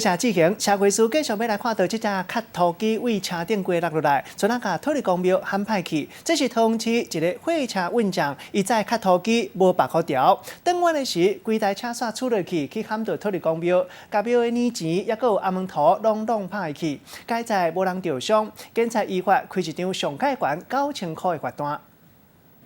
社志行，社会司继续要来看到这只卡土机为车顶过落落来，做那甲土地公庙喊歹去，这是通知一个货车运将，伊在卡土机无把好调，转弯的时，规台车煞出落去，去喊到土地公庙，甲庙的年钱，也有阿门土拢拍去，该在无人受伤，警察依法开一张上盖悬9000块的罚单。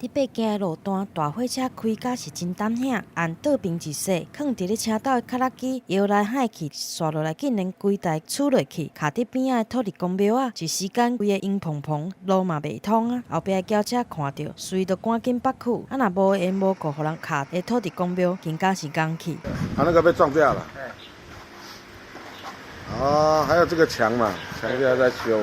伫北京的路段，大货车开甲是真胆险，按倒边一驶，放伫咧车斗的卡拉机摇来海去，刷落来竟然规台出落去，卡伫边仔的土地公庙啊，一时间规个阴蓬蓬，路嘛袂通啊。后壁的轿车看到，随着赶紧拔去，啊若无缘无故，互人卡的土地公庙，更加是刚去。那个被撞掉了。还有这个墙嘛，墙现在在修。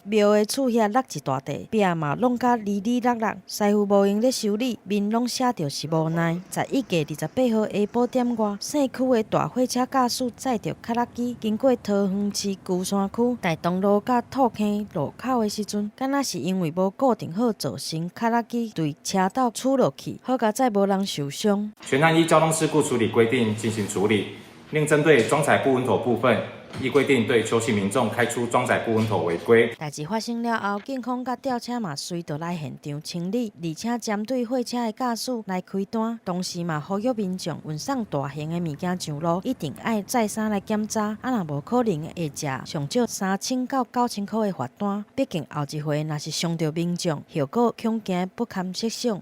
庙的厝遐落一大地，壁嘛弄甲哩哩落落，师傅无用咧修理，面拢写着是无奈。11月28号下晡点外，姓区的大货车驾驶载着卡拉机经过桃园市龟山区大东路甲兔坑路口的时阵，敢若是因为无固定好，造成卡拉机对车斗出落去，好佳在无人受伤。全案依交通事故处理规定进行处理，另针对装载不稳妥部分，依规定对邱姓民众开出装载不稳妥违规。代志发生了后，警方甲吊车嘛随着来现场清理，而且针对货车的驾驶来开单，同时嘛呼吁民众运送大型的物件上路，一定要再三来检查，啊若无可能会食上少3000到9000块的罚单。毕竟后一回若是伤到民众，后果恐惊不堪设想。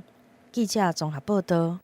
记者综合报道。